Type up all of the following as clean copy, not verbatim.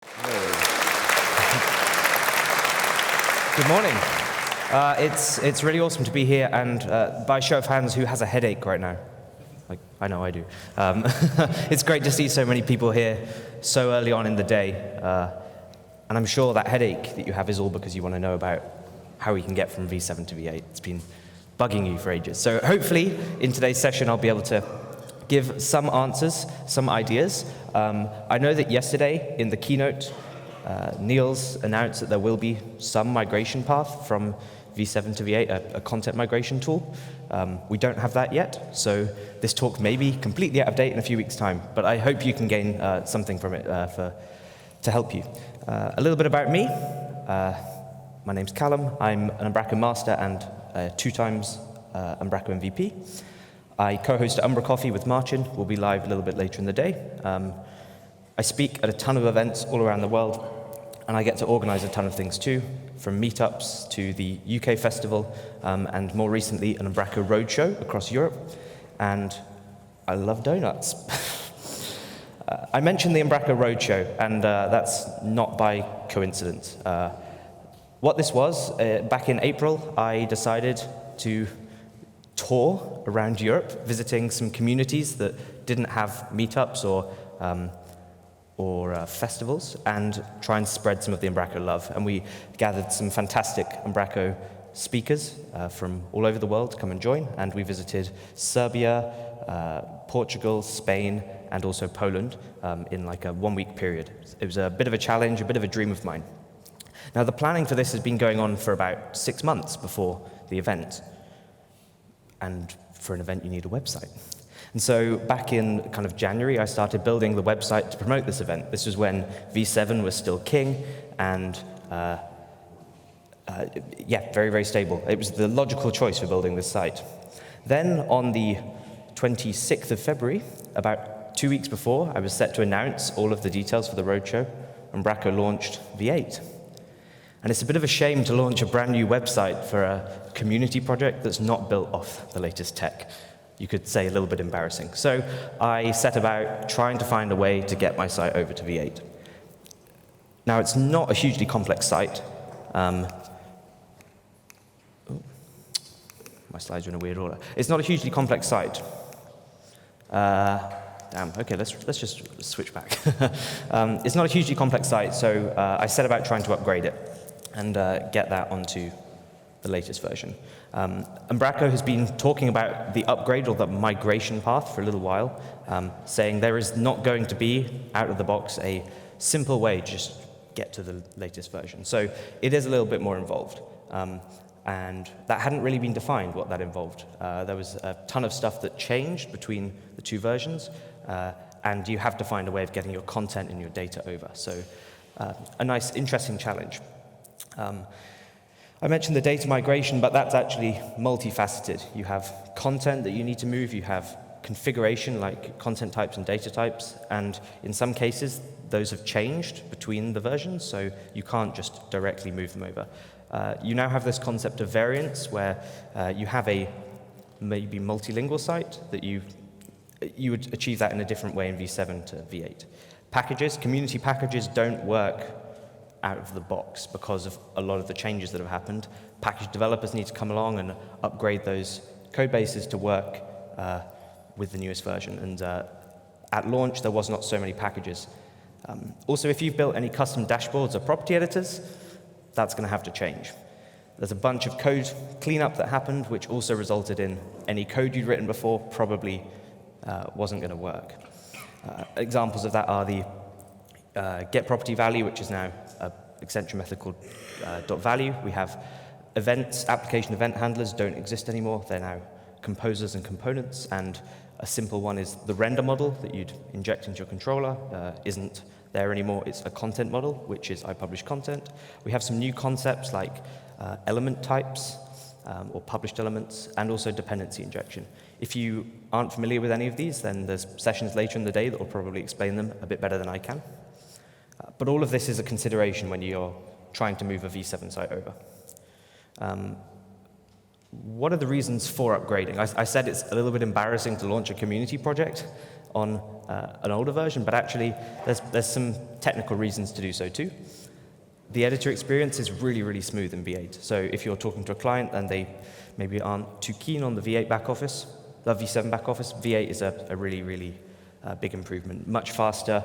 Good morning. It's really awesome to be here, and by show of hands, who has a headache right now? Like, I know I do. It's great to see so many people here so early on in the day, and I'm sure that headache that you have is all because you want to know about how we can get from V7 to V8. It's been bugging you for ages. So hopefully, in today's session, I'll be able to give some answers, some ideas. I know that yesterday in the keynote, Niels announced that there will be some migration path from V7 to V8, a content migration tool. We don't have that yet, so this talk may be completely out of date in a few weeks' time, but I hope you can gain something from it to help you. A little bit about me. My name's Callum. I'm an Umbraco Master and 2 times Umbraco MVP. I co-host Umbraco Coffee with Martin. We'll be live a little bit later in the day. I speak at a ton of events all around the world, and I get to organize a ton of things too, from meetups to the UK festival, and more recently an Umbraco roadshow across Europe. And I love donuts. I mentioned the Umbraco roadshow, and that's not by coincidence. What this was, back in April, I decided to tour around Europe, visiting some communities that didn't have meetups or festivals, and try and spread some of the Umbraco love. And we gathered some fantastic Umbraco speakers from all over the world to come and join, and we visited Serbia, Portugal, Spain, and also Poland in like a 1-week period. It was a bit of a challenge, a bit of a dream of mine. Now, the planning for this has been going on for about 6 months before the event. And for an event, you need a website. And so back in kind of January, I started building the website to promote this event. This was when V7 was still king and, very, very stable. It was the logical choice for building this site. Then on the 26th of February, about 2 weeks before, I was set to announce all of the details for the roadshow, Umbraco launched V8. And it's a bit of a shame to launch a brand new website for a community project that's not built off the latest tech. You could say a little bit embarrassing. So I set about trying to find a way to get my site over to V8. Now, it's not a hugely complex site. My slides are in a weird order. It's not a hugely complex site. Okay, let's just switch back. It's not a hugely complex site, so I set about trying to upgrade it and get that onto the latest version. Umbraco has been talking about the upgrade or the migration path for a little while, saying there is not going to be, out of the box, a simple way to just get to the latest version. So it is a little bit more involved. And that hadn't really been defined, what that involved. There was a ton of stuff that changed between the 2 versions, and you have to find a way of getting your content and your data over. So a nice, interesting challenge. I mentioned the data migration, but that's actually multifaceted. You have content that you need to move, you have configuration like content types and data types, and in some cases, those have changed between the versions, so you can't just directly move them over. You now have this concept of variants where you have a maybe multilingual site that you would achieve that in a different way in V7 to V8. Packages, community packages don't work out of the box because of a lot of the changes that have happened. Package developers need to come along and upgrade those code bases to work with the newest version. And at launch, there was not so many packages. Also, if you've built any custom dashboards or property editors, that's going to have to change. There's a bunch of code cleanup that happened, which also resulted in any code you'd written before probably wasn't going to work. Examples of that are the get property value, which is now an extension method called .value. We have events, application event handlers don't exist anymore. They're now composers and components, and a simple one is the render model that you'd inject into your controller isn't there anymore. It's a content model, which is I publish content. We have some new concepts like element types or published elements, and also dependency injection. If you aren't familiar with any of these, then there's sessions later in the day that will probably explain them a bit better than I can. But all of this is a consideration when you're trying to move a V7 site over. What are the reasons for upgrading? I said it's a little bit embarrassing to launch a community project. on an older version, but actually there's some technical reasons to do so too. The editor experience is really, really smooth in V8. So if you're talking to a client and they maybe aren't too keen on the V8 back office, the V7 back office, V8 is a really, really big improvement. Much faster,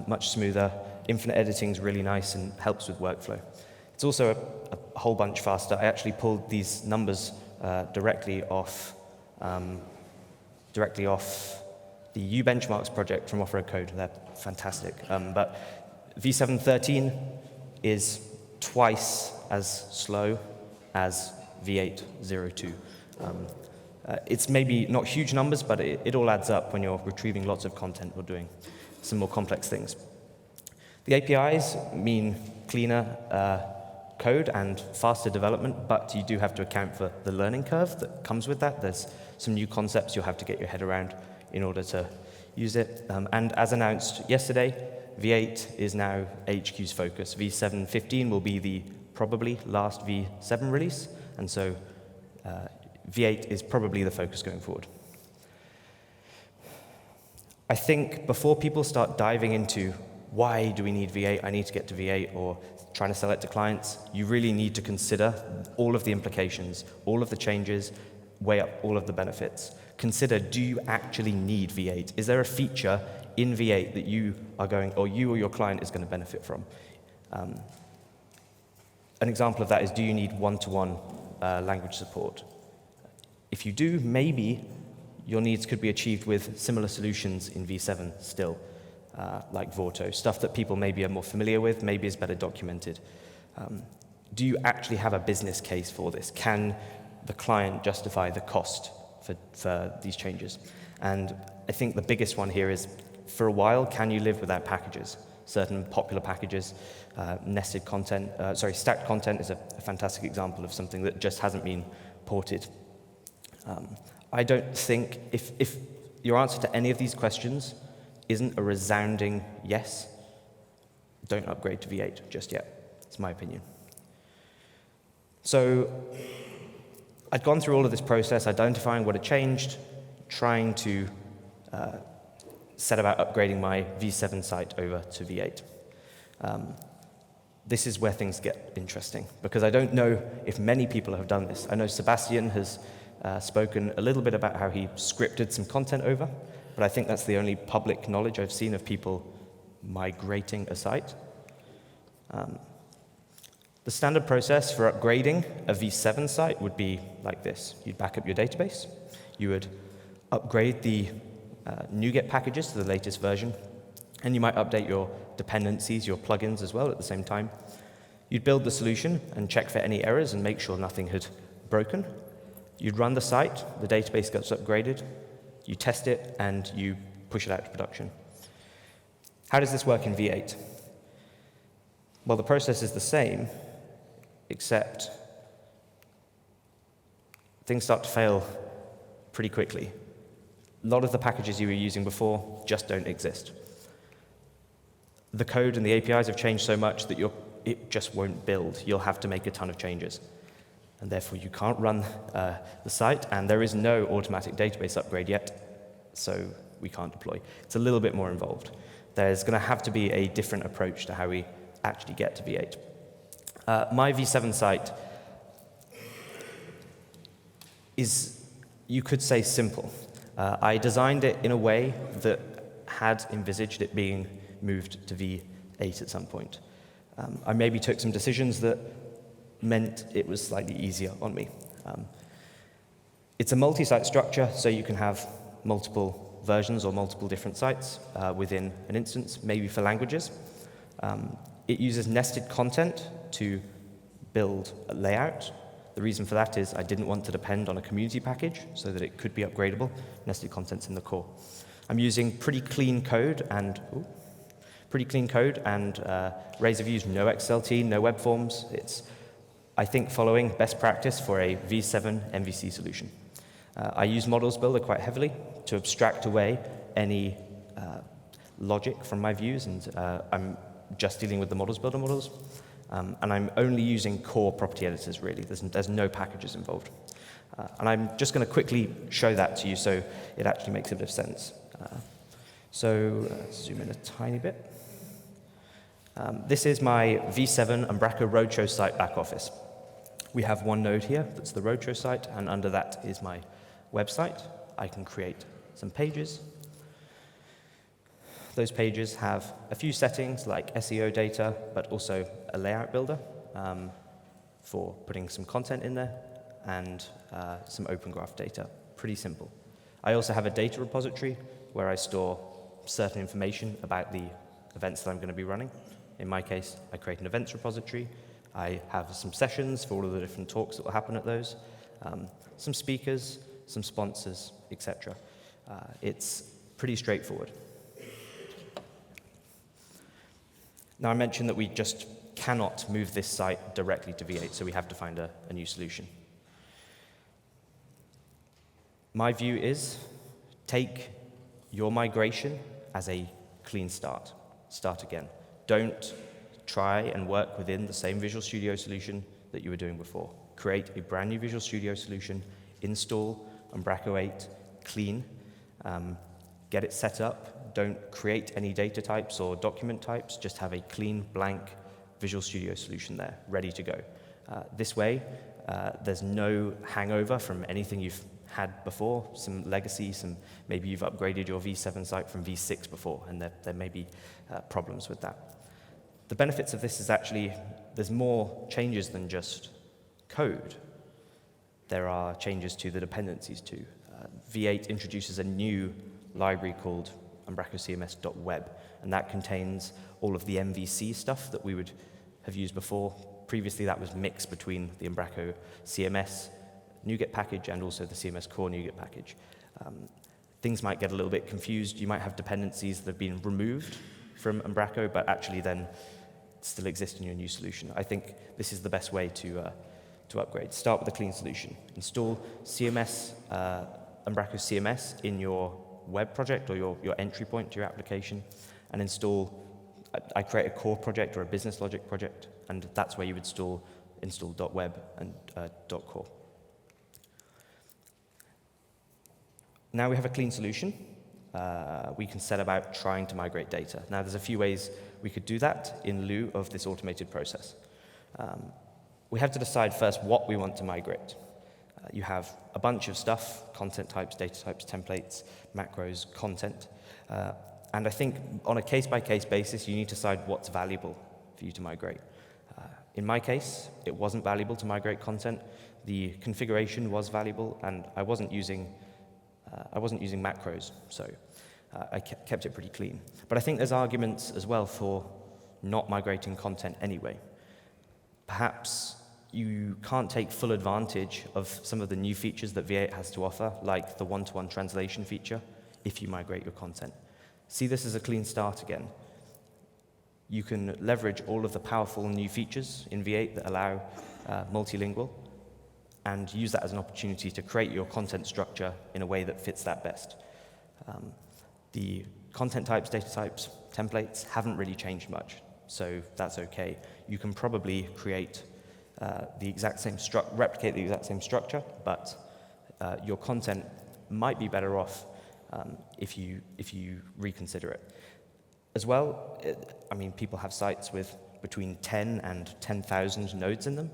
much smoother. Infinite editing is really nice and helps with workflow. It's also a whole bunch faster. I actually pulled these numbers directly off the uBenchmarks project from Off-Road Code. They're fantastic. But V7 13 is twice as slow as V8 02. It's maybe not huge numbers, but it all adds up when you're retrieving lots of content or doing some more complex things. The APIs mean cleaner code and faster development, but you do have to account for the learning curve that comes with that. There's some new concepts you'll have to get your head around in order to use it. And as announced yesterday, V8 is now HQ's focus. V7 15 will be the probably last V7 release, and so V8 is probably the focus going forward. I think before people start diving into why do we need V8, I need to get to V8, or trying to sell it to clients, you really need to consider all of the implications, all of the changes, weigh up all of the benefits. Consider, do you actually need V8? Is there a feature in V8 that you are going, or you or your client is going to benefit from? An example of that is, do you need one-to-one language support? If you do, maybe your needs could be achieved with similar solutions in V7 still, like Vorto, stuff that people maybe are more familiar with, maybe is better documented. Do you actually have a business case for this? Can the client justify the cost for these changes? And I think the biggest one here is, for a while, can you live without packages? Certain popular packages, nested content, stacked content is a fantastic example of something that just hasn't been ported. I don't think, if your answer to any of these questions isn't a resounding yes, don't upgrade to V8 just yet. It's my opinion. So I'd gone through all of this process, identifying what had changed, trying to set about upgrading my V7 site over to V8. This is where things get interesting, because I don't know if many people have done this. I know Sebastian has spoken a little bit about how he scripted some content over, but I think that's the only public knowledge I've seen of people migrating a site. The standard process for upgrading a V7 site would be like this. You'd back up your database. You would upgrade the NuGet packages to the latest version, and you might update your dependencies, your plugins as well at the same time. You'd build the solution and check for any errors and make sure nothing had broken. You'd run the site, the database gets upgraded, you test it, and you push it out to production. How does this work in V8? Well, the process is the same, except things start to fail pretty quickly. A lot of the packages you were using before just don't exist. The code and the APIs have changed so much that it just won't build. You'll have to make a ton of changes. And therefore, you can't run the site, and there is no automatic database upgrade yet, so we can't deploy. It's a little bit more involved. There's going to have to be a different approach to how we actually get to V8. My V7 site is, you could say, simple. I designed it in a way that had envisaged it being moved to V8 at some point. I maybe took some decisions that meant it was slightly easier on me. It's a multi-site structure, so you can have multiple versions or multiple different sites within an instance, maybe for languages. It uses nested content to build a layout. The reason for that is I didn't want to depend on a community package so that it could be upgradable. Nested content's in the core. I'm using pretty clean code and Razor views no XLT, no web forms. It's, I think, following best practice for a V7 MVC solution. I use Models Builder quite heavily to abstract away any logic from my views, and I'm just dealing with the Models Builder models. And I'm only using core property editors, really. There's no packages involved. And I'm just going to quickly show that to you so it actually makes a bit of sense. So let's zoom in a tiny bit. This is my V7 Umbraco roadshow site back office. We have one node here, that's the roadshow site, and under that is my website. I can create some pages. Those pages have a few settings like SEO data, but also a layout builder for putting some content in there, and some open graph data. Pretty simple. I also have a data repository where I store certain information about the events that I'm going to be running. In my case, I create an events repository. I have some sessions for all of the different talks that will happen at those, some speakers, some sponsors, etc. It's pretty straightforward. Now, I mentioned that we just cannot move this site directly to V8, so we have to find a new solution. My view is take your migration as a clean start. Start again. Don't try and work within the same Visual Studio solution that you were doing before. Create a brand new Visual Studio solution, install Umbraco 8, clean, get it set up. Don't create any data types or document types. Just have a clean, blank Visual Studio solution there, ready to go. This way, there's no hangover from anything you've had before, some legacy, maybe you've upgraded your V7 site from V6 before, and there may be problems with that. The benefits of this is actually there's more changes than just code. There are changes to the dependencies too. V8 introduces a new library called umbracocms.web, and that contains all of the MVC stuff that we would have used before. Previously, that was mixed between the Umbraco CMS NuGet package and also the CMS core NuGet package. Things might get a little bit confused. You might have dependencies that have been removed from Umbraco, but actually then still exist in your new solution. I think this is the best way to upgrade. Start with a clean solution. Install CMS, Umbraco CMS in your web project or your entry point to your application, and I create a core project or a business logic project, and that's where you would install .web and .core. Now we have a clean solution. We can set about trying to migrate data. Now there's a few ways we could do that in lieu of this automated process. We have to decide first what we want to migrate. You have a bunch of stuff, content types, data types, templates, macros, content. And I think on a case-by-case basis, you need to decide what's valuable for you to migrate. In my case, it wasn't valuable to migrate content. The configuration was valuable, and I wasn't using macros, so I kept it pretty clean. But I think there's arguments as well for not migrating content anyway. Perhaps you can't take full advantage of some of the new features that V8 has to offer, like the one-to-one translation feature, if you migrate your content. See this as a clean start again. You can leverage all of the powerful new features in V8 that allow multilingual, and use that as an opportunity to create your content structure in a way that fits that best. The content types, data types, templates haven't really changed much, so that's okay. You can probably create replicate the exact same structure, but your content might be better off if you reconsider it. As well, people have sites with between 10 and 10,000 nodes in them.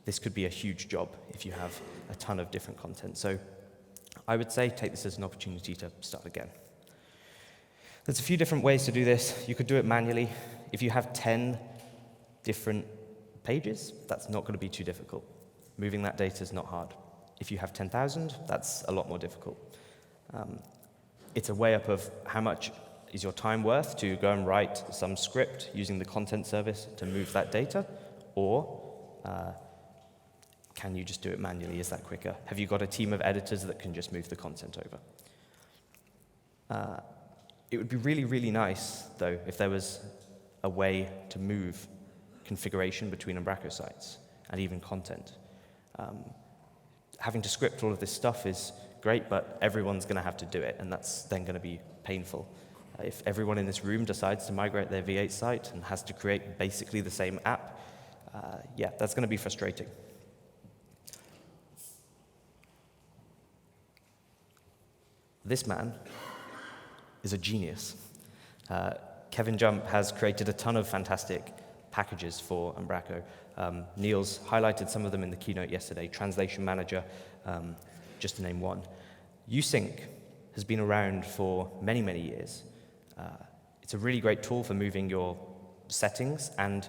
This could be a huge job if you have a ton of different content. So I would say take this as an opportunity to start again. There's a few different ways to do this. You could do it manually. If you have 10 different pages, that's not going to be too difficult. Moving that data is not hard. If you have 10,000, that's a lot more difficult. It's a way up of how much is your time worth to go and write some script using the content service to move that data, or can you just do it manually? Is that quicker? Have you got a team of editors that can just move the content over? It would be really, really nice, though, if there was a way to move configuration between Umbraco sites and even content. Having to script all of this stuff is great, but everyone's going to have to do it, and that's then going to be painful. If everyone in this room decides to migrate their V8 site and has to create basically the same app, that's going to be frustrating. This man is a genius. Kevin Jump has created a ton of fantastic packages for Umbraco. Niels highlighted some of them in the keynote yesterday, Translation Manager, just to name one. uSync has been around for many, many years. It's a really great tool for moving your settings and,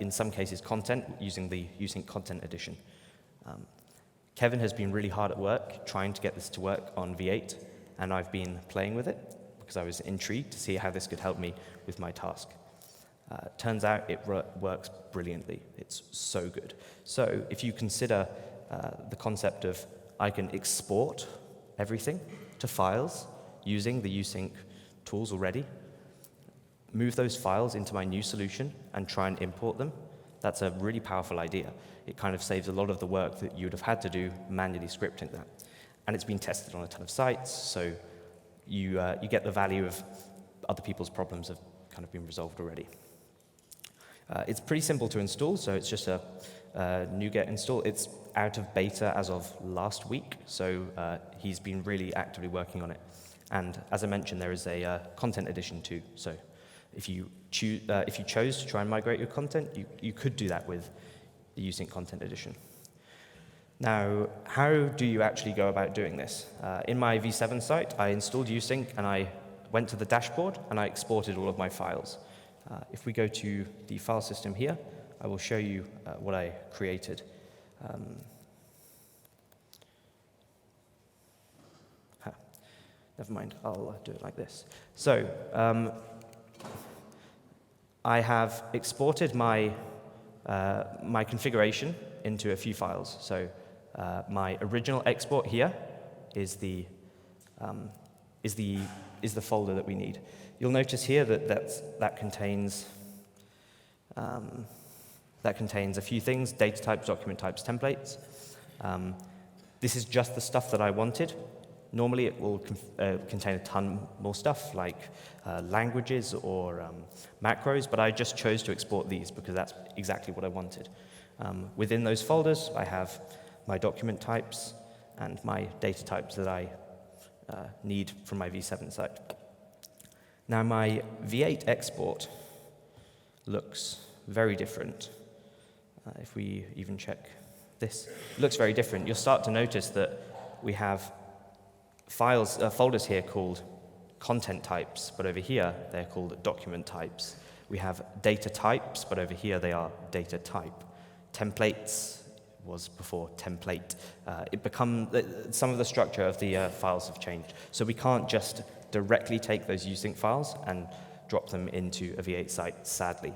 in some cases, content using the uSync Content Edition. Kevin has been really hard at work trying to get this to work on V8, and I've been playing with it because I was intrigued to see how this could help me with my task. Turns out it works brilliantly. It's so good. So if you consider the concept of I can export everything to files using the uSync tools already, move those files into my new solution and try and import them, that's a really powerful idea. It kind of saves a lot of the work that you would have had to do manually scripting that. And it's been tested on a ton of sites, so you get the value of other people's problems have kind of been resolved already. It's pretty simple to install, so it's just a NuGet install. It's out of beta as of last week, so he's been really actively working on it. And as I mentioned, there is a content edition too. So if you chose to try and migrate your content, you could do that with the uSync Content Edition. Now, how do you actually go about doing this? In my V7 site, I installed uSync, and I went to the dashboard, and I exported all of my files. If we go to the file system here, I will show you what I created. Never mind, I'll do it like this. So I have exported my configuration into a few files. So my original export here is the folder that we need. You'll notice here that contains a few things: data types, document types, templates. This is just the stuff that I wanted. Normally, it will contain a ton more stuff, like languages or macros, but I just chose to export these because that's exactly what I wanted. Within those folders, I have my document types and my data types that I need from my V7 site. Now, my V8 export looks very different. If we even check this, it looks very different. You'll start to notice that we have folders here called content types, but over here they're called document types. We have data types, but over here they are data type. Templates was before template. Some of the structure of the files have changed. So we can't just directly take those uSync files and drop them into a V8 site, sadly.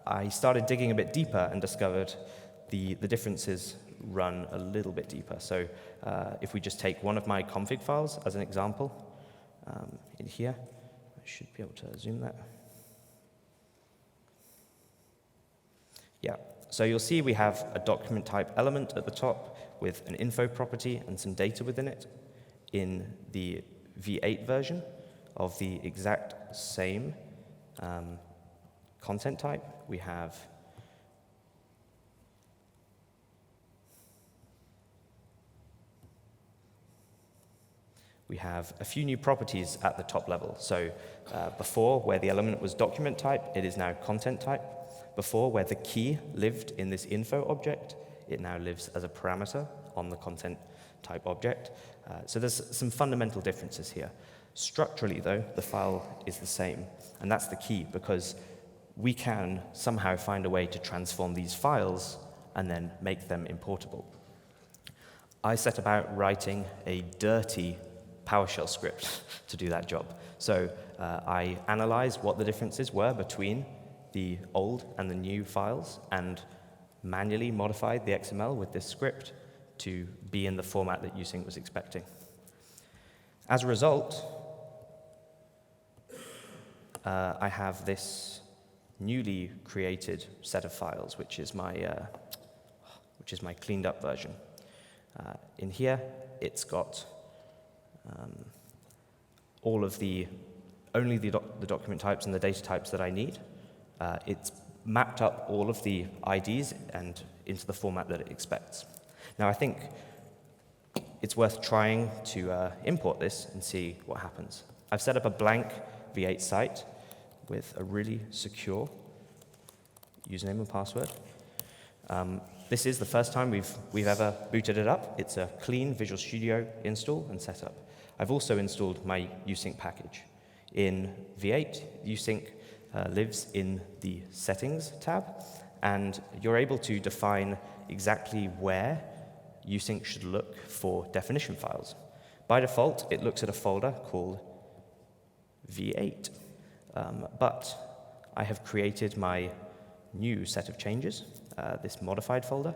I started digging a bit deeper and discovered the differences run a little bit deeper. So if we just take one of my config files as an example, in here, I should be able to zoom that. Yeah, so you'll see we have a document type element at the top with an info property and some data within it. In the V8 version of the exact same content type, we have a few new properties at the top level. So before, where the element was document type, it is now content type. Before, where the key lived in this info object, it now lives as a parameter on the content type object. So there's some fundamental differences here. Structurally, though, the file is the same, and that's the key, because we can somehow find a way to transform these files and then make them importable. I set about writing a dirty PowerShell script to do that job. So I analyzed what the differences were between the old and the new files and manually modified the XML with this script to be in the format that uSync was expecting. As a result, I have this newly created set of files, which is my cleaned up version. In here, it's got only the document types and the data types that I need. It's mapped up all of the IDs and into the format that it expects. Now, I think it's worth trying to import this and see what happens. I've set up a blank V8 site with a really secure username and password. This is the first time we've ever booted it up. It's a clean Visual Studio install and setup. I've also installed my uSync package. In V8, uSync lives in the Settings tab, and you're able to define exactly where uSync should look for definition files. By default, it looks at a folder called V8, but I have created my new set of changes, this modified folder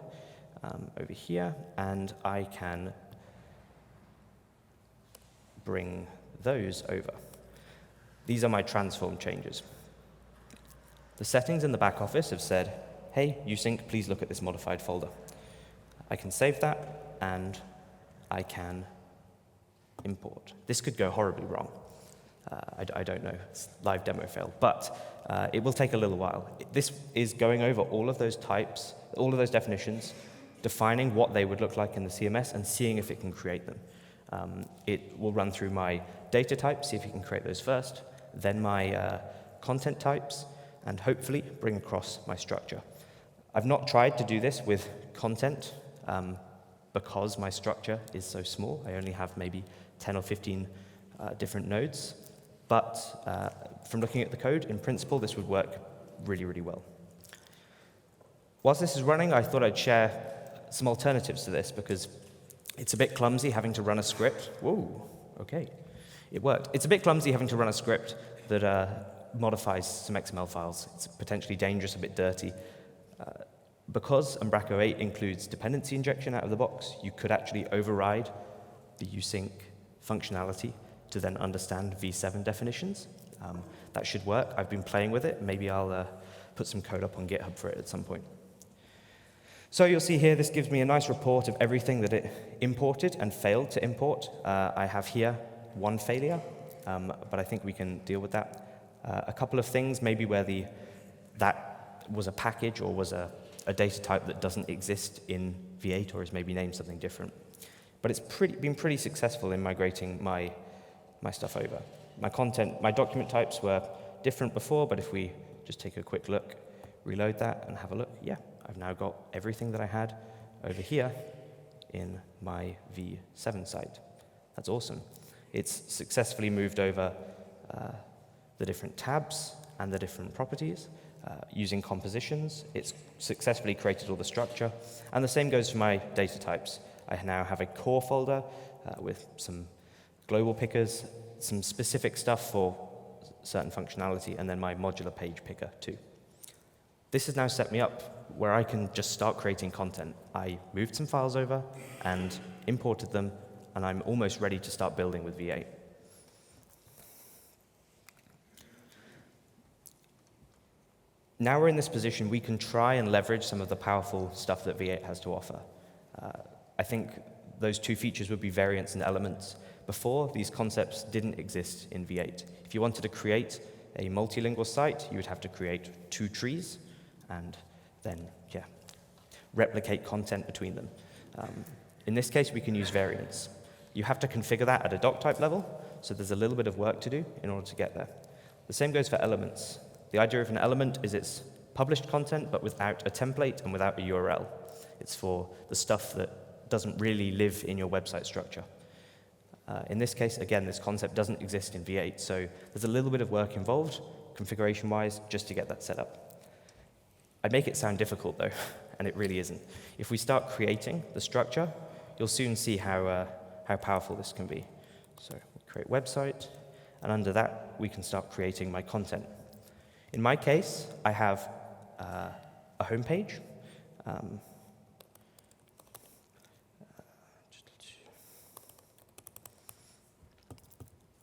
over here, and I can bring those over. These are my transform changes. The settings in the back office have said, hey, uSync, please look at this modified folder. I can save that, and I can import. This could go horribly wrong. I don't know, it's live demo fail, but it will take a little while. This is going over all of those types, all of those definitions, defining what they would look like in the CMS and seeing if it can create them. It will run through my data types, see if it can create those first, then my content types, and hopefully bring across my structure. I've not tried to do this with content because my structure is so small. I only have maybe 10 or 15 different nodes. But from looking at the code, in principle, this would work really, really well. Whilst this is running, I thought I'd share some alternatives to this because it's a bit clumsy having to run a script. Whoa, OK. It worked. It's a bit clumsy having to run a script that modifies some XML files. It's potentially dangerous, a bit dirty. Because Umbraco 8 includes dependency injection out of the box, you could actually override the uSync functionality to then understand V7 definitions. That should work. I've been playing with it. Maybe I'll put some code up on GitHub for it at some point. So you'll see here, this gives me a nice report of everything that it imported and failed to import. I have here one failure, but I think we can deal with that. A couple of things, maybe where that was a package or was a data type that doesn't exist in V8 or is maybe named something different. But it's been pretty successful in migrating my stuff over. My document types were different before, but if we just take a quick look, reload that and have a look, yeah, I've now got everything that I had over here in my V7 site. That's awesome. It's successfully moved over the different tabs and the different properties using compositions. It's successfully created all the structure. And the same goes for my data types. I now have a core folder with some global pickers, some specific stuff for certain functionality, and then my modular page picker too. This has now set me up where I can just start creating content. I moved some files over and imported them, and I'm almost ready to start building with V8. Now we're in this position, we can try and leverage some of the powerful stuff that V8 has to offer. I think those two features would be variants and elements. Before, these concepts didn't exist in V8. If you wanted to create a multilingual site, you would have to create two trees and then, replicate content between them. In this case, we can use variants. You have to configure that at a doc type level, so there's a little bit of work to do in order to get there. The same goes for elements. The idea of an element is it's published content, but without a template and without a URL. It's for the stuff that doesn't really live in your website structure. In this case, again, this concept doesn't exist in V8, so there's a little bit of work involved, configuration-wise, just to get that set up. I make it sound difficult, though, and it really isn't. If we start creating the structure, you'll soon see how powerful this can be. So we create website, and under that, we can start creating my content. In my case, I have a home page.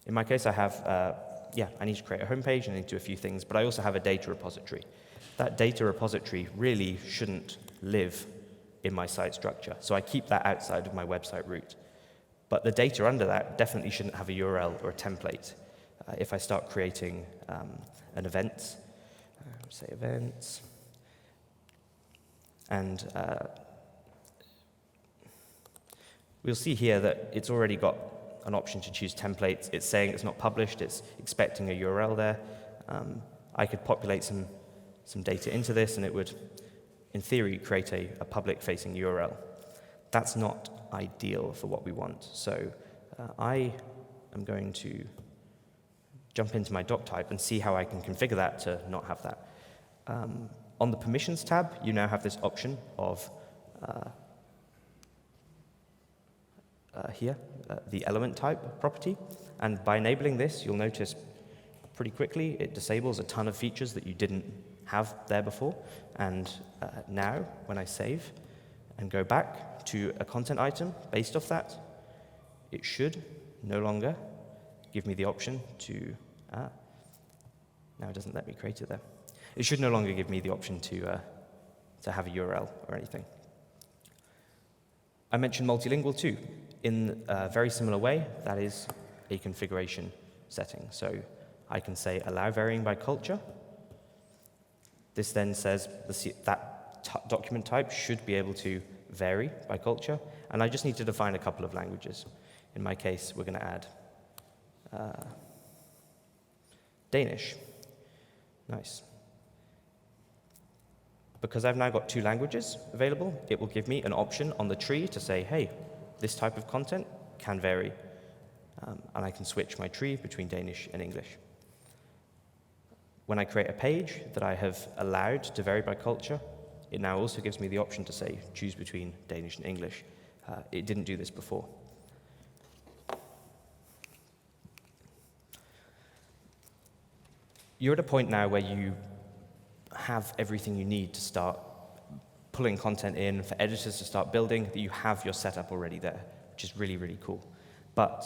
In my case, I have, I need to create a home page, and I need to do a few things, but I also have a data repository. That data repository really shouldn't live in my site structure, so I keep that outside of my website root. But the data under that definitely shouldn't have a URL or a template. If I start creating an event, say events, and we'll see here that it's already got an option to choose templates. It's saying it's not published. It's expecting a URL there. I could populate some data into this, and it would, in theory, create a public-facing URL. That's not ideal for what we want. So I am going to jump into my doc type and see how I can configure that to not have that. On the permissions tab, you now have this option of the element type property. And by enabling this, you'll notice pretty quickly it disables a ton of features that you didn't have there before. And now, when I save and go back to a content item based off that, it should no longer give me the option to, now it doesn't let me create it there. It should no longer give me the option to have a URL or anything. I mentioned multilingual too. In a very similar way, that is a configuration setting. So I can say allow varying by culture. This then says that document type should be able to vary by culture, and I just need to define a couple of languages. In my case, we're going to add Danish. Nice. Because I've now got 2 languages available, it will give me an option on the tree to say, hey, this type of content can vary. And I can switch my tree between Danish and English. When I create a page that I have allowed to vary by culture, it now also gives me the option to say, choose between Danish and English. It didn't do this before. You're at a point now where you have everything you need to start pulling content in, for editors to start building, that you have your setup already there, which is really, really cool. But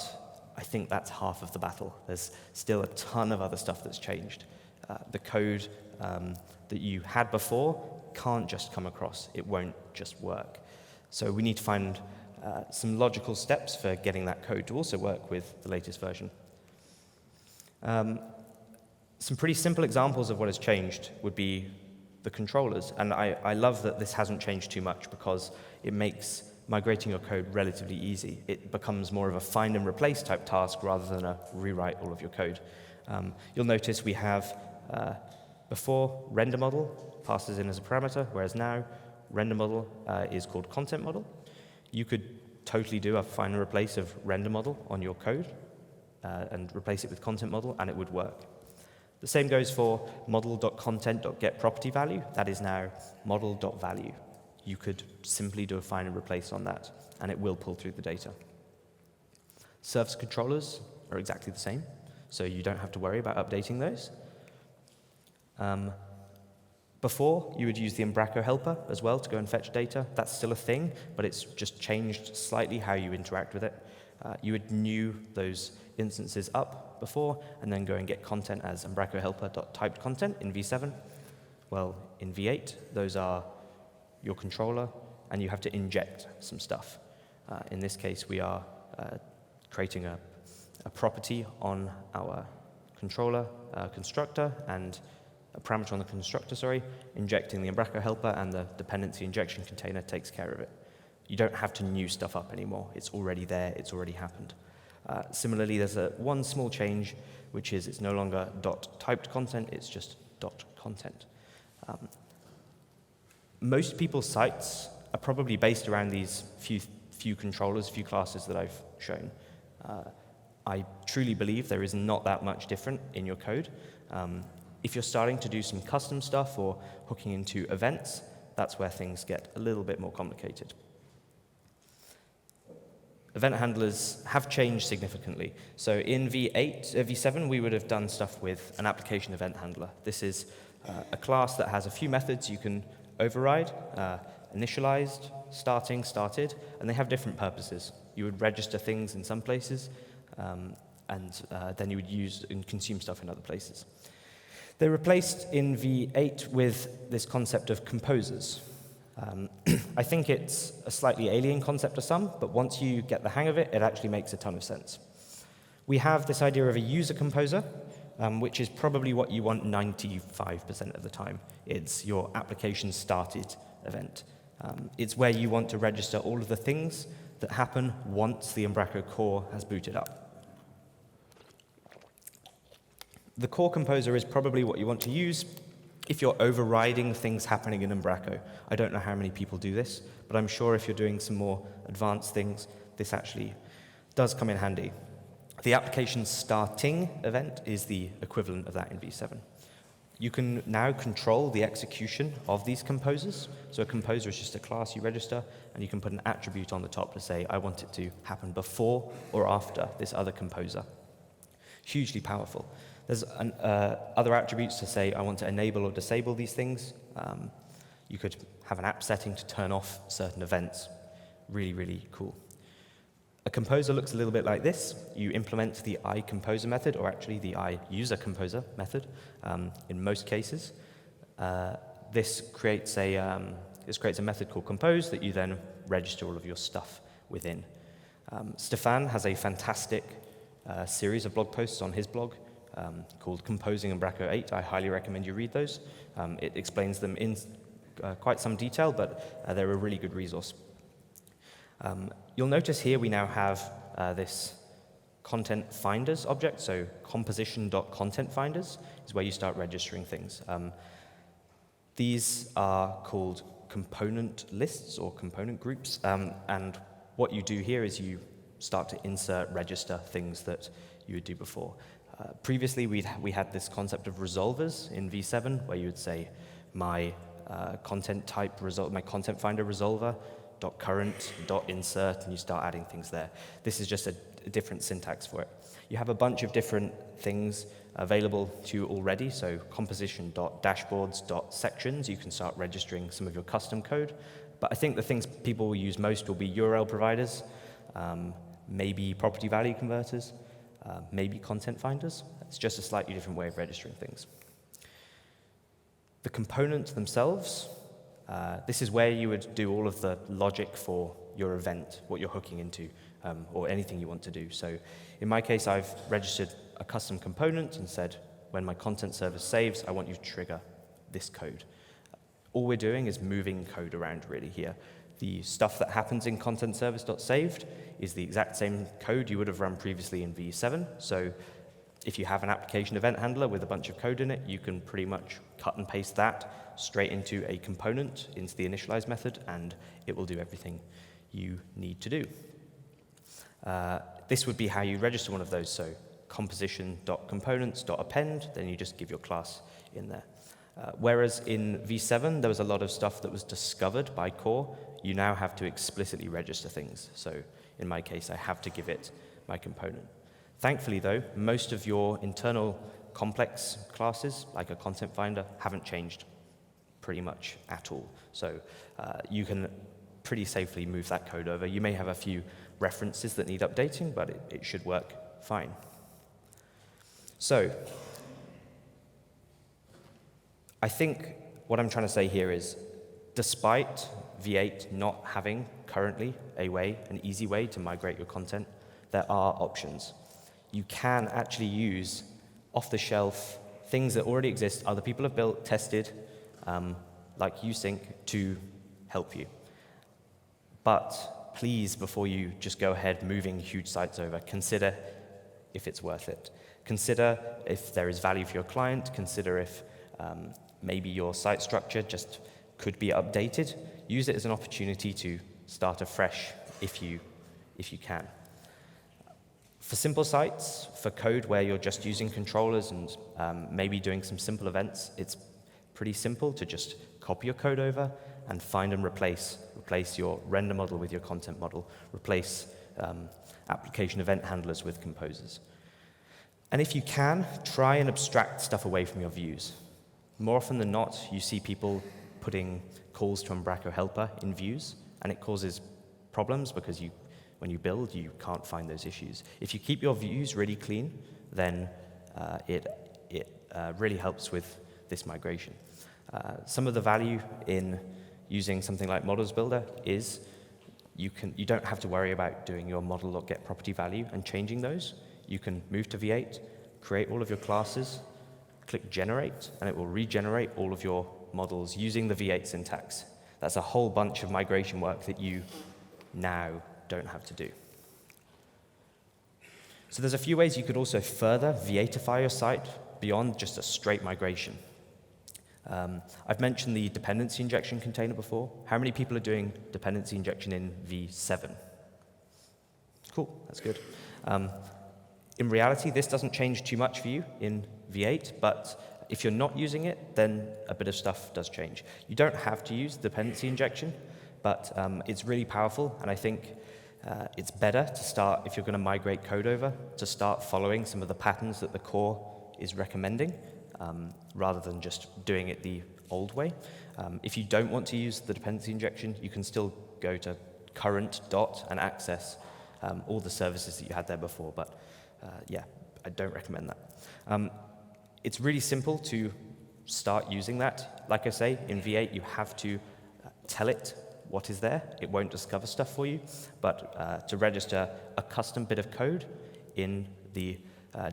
I think that's half of the battle. There's still a ton of other stuff that's changed. The code that you had before can't just come across. It won't just work. So we need to find some logical steps for getting that code to also work with the latest version. Some pretty simple examples of what has changed would be the controllers. And I love that this hasn't changed too much because it makes migrating your code relatively easy. It becomes more of a find and replace type task rather than a rewrite all of your code. You'll notice we have, before, render model passes in as a parameter, whereas now render model is called content model. You could totally do a find and replace of render model on your code and replace it with content model, and it would work. The same goes for model.content.getPropertyValue. That is now model.value. You could simply do a find and replace on that, and it will pull through the data. Service controllers are exactly the same, so you don't have to worry about updating those. Before, you would use the Umbraco helper as well to go and fetch data. That's still a thing, but it's just changed slightly how you interact with it. You would new those instances up before, and then go and get content as Umbraco helper.typed content in V7. Well, in V8, those are your controller, and you have to inject some stuff. In this case, we are creating a property on our controller constructor, and a parameter on the constructor, injecting the Umbraco helper, and the dependency injection container takes care of it. You don't have to new stuff up anymore. It's already there. It's already happened. Similarly, there's one small change, which is it's no longer .typed content, it's just .content. Most people's sites are probably based around these few controllers, few classes that I've shown. I truly believe there is not that much different in your code. If you're starting to do some custom stuff or hooking into events, that's where things get a little bit more complicated. Event handlers have changed significantly. So in V7, we would have done stuff with an application event handler. This is a class that has a few methods you can override, initialized, starting, started, and they have different purposes. You would register things in some places, and then you would use and consume stuff in other places. They replaced in V8 with this concept of composers. I think it's a slightly alien concept to some, but once you get the hang of it, it actually makes a ton of sense. We have this idea of a user composer, which is probably what you want 95% of the time. It's your application started event. It's where you want to register all of the things that happen once the Umbraco core has booted up. The core composer is probably what you want to use if you're overriding things happening in Umbraco. I don't know how many people do this, but I'm sure if you're doing some more advanced things, this actually does come in handy. The application starting event is the equivalent of that in V7. You can now control the execution of these composers. So a composer is just a class you register, and you can put an attribute on the top to say, I want it to happen before or after this other composer. Hugely powerful. There's other attributes to say, I want to enable or disable these things. You could have an app setting to turn off certain events. Really, really cool. A composer looks a little bit like this. You implement the iComposer method, or actually the iUserComposer method in most cases. This creates a method called compose that you then register all of your stuff within. Stefan has a fantastic series of blog posts on his blog called Composing Umbraco 8. I highly recommend you read those. It explains them in quite some detail, but they're a really good resource. You'll notice here we now have this content finders object, so composition.contentFinders is where you start registering things. These are called component lists or component groups, and what you do here is you start to insert, register things that you would do before. Previously, we had this concept of resolvers in V7, where you would say my content type result, my content finder resolver .current, .insert, and you start adding things there. This is just a different syntax for it. You have a bunch of different things available to you already, so composition.dashboards.sections, you can start registering some of your custom code. But I think the things people will use most will be URL providers, maybe property value converters, maybe content finders. It's just a slightly different way of registering things. The components themselves, this is where you would do all of the logic for your event, what you're hooking into, or anything you want to do. So in my case, I've registered a custom component and said, when my content service saves, I want you to trigger this code. All we're doing is moving code around really here. The stuff that happens in content service.saved is the exact same code you would have run previously in V7. So if you have an application event handler with a bunch of code in it, you can pretty much cut and paste that straight into a component, into the initialize method, and it will do everything you need to do. This would be how you register one of those. So composition.components.append, then you just give your class in there. Whereas in V7, there was a lot of stuff that was discovered by core. You now have to explicitly register things. So in my case, I have to give it my component. Thankfully, though, most of your internal complex classes, like a content finder, haven't changed pretty much at all. So you can pretty safely move that code over. You may have a few references that need updating, but it should work fine. So I think what I'm trying to say here is, despite V8 not having currently an easy way to migrate your content, there are options. You can actually use off-the-shelf things that already exist, other people have built, tested, like uSync, to help you. But please, before you just go ahead moving huge sites over, consider if it's worth it. Consider if there is value for your client. Consider if maybe your site structure just could be updated. Use it as an opportunity to start afresh if you can. For simple sites, for code where you're just using controllers and maybe doing some simple events, it's pretty simple to just copy your code over and find and replace your render model with your content model, replace application event handlers with composers. And if you can, try and abstract stuff away from your views. More often than not, you see people putting calls to Umbraco helper in views, and it causes problems because when you build, you can't find those issues. If you keep your views really clean, then it really helps with this migration. Some of the value in using something like Models Builder is you don't have to worry about doing your model or get property value and changing those. You can move to V8, create all of your classes, click Generate, and it will regenerate all of your models using the V8 syntax. That's a whole bunch of migration work that you now don't have to do. So there's a few ways you could also further V8ify your site beyond just a straight migration. I've mentioned the dependency injection container before. How many people are doing dependency injection in V7? Cool, that's good. In reality, this doesn't change too much for you in V8, but if you're not using it, then a bit of stuff does change. You don't have to use dependency injection, but it's really powerful, and I think it's better to start, if you're going to migrate code over, to start following some of the patterns that the core is recommending, rather than just doing it the old way. If you don't want to use the dependency injection, you can still go to current dot and access all the services that you had there before, but yeah, I don't recommend that. It's really simple to start using that. Like I say, in V8, you have to tell it what is there. It won't discover stuff for you, but to register a custom bit of code in the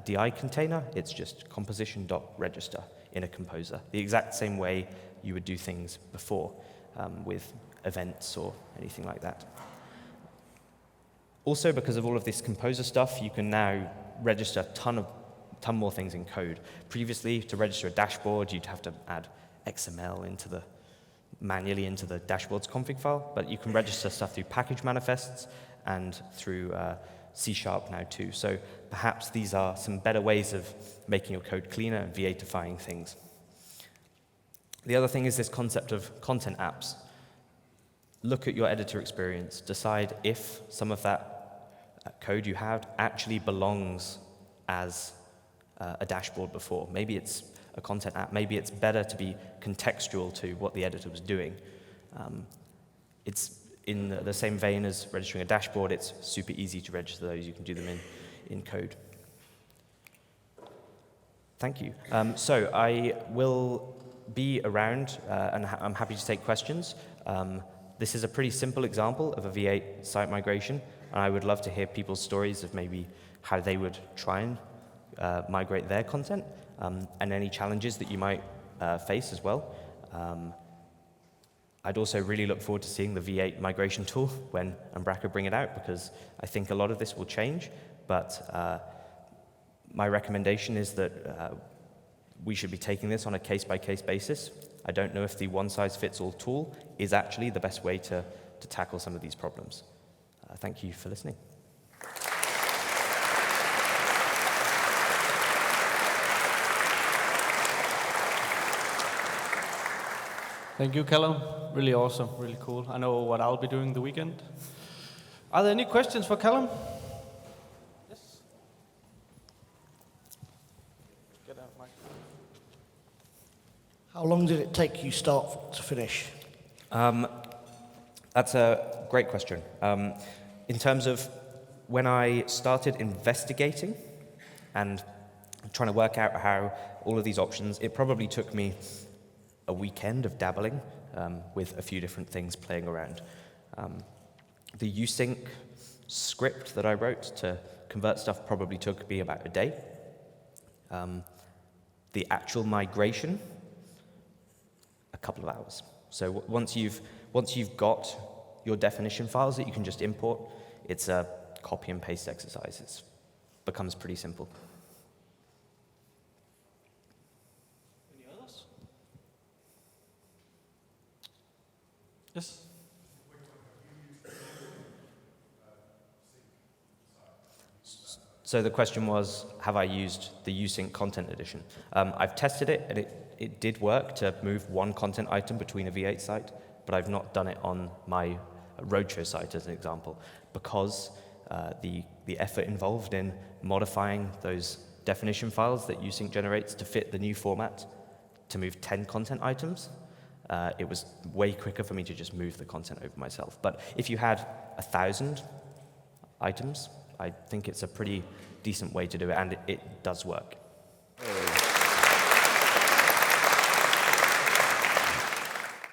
DI container, it's just composition.register in a composer, the exact same way you would do things before with events or anything like that. Also, because of all of this composer stuff, you can now register a ton more things in code. Previously, to register a dashboard, you'd have to add XML manually into the dashboard's config file, but you can register stuff through package manifests and through C# now too. So perhaps these are some better ways of making your code cleaner and V8ifying things. The other thing is this concept of content apps. Look at your editor experience. Decide if some of that code you have actually belongs as a dashboard before. Maybe it's a content app. Maybe it's better to be contextual to what the editor was doing. It's in the same vein as registering a dashboard. It's super easy to register those. You can do them in code. Thank you. So I will be around, and I'm happy to take questions. This is a pretty simple example of a V8 site migration, and I would love to hear people's stories of maybe how they would try and migrate their content, and any challenges that you might face as well. I'd also really look forward to seeing the V8 migration tool when Umbraco bring it out, because I think a lot of this will change, but my recommendation is that we should be taking this on a case-by-case basis. I don't know if the one-size-fits-all tool is actually the best way to tackle some of these problems. Thank you for listening. Thank you, Callum. Really awesome, really cool. I know what I'll be doing the weekend. Are there any questions for Callum? Yes. Get out, Mike. How long did it take you start to finish? That's a great question. In terms of when I started investigating and trying to work out how all of these options, it probably took me a weekend of dabbling with a few different things playing around. The uSync script that I wrote to convert stuff probably took me about a day. The actual migration, a couple of hours. So once you've got your definition files that you can just import, it's a copy and paste exercise. It becomes pretty simple. Any others? Yes. So the question was, have I used the uSync content edition? I've tested it, and it did work to move one content item between a V8 site, but I've not done it on my roadshow site as an example, because the effort involved in modifying those definition files that uSync generates to fit the new format to move 10 content items, it was way quicker for me to just move the content over myself. But if you had 1,000 items, I think it's a pretty decent way to do it, and it does work.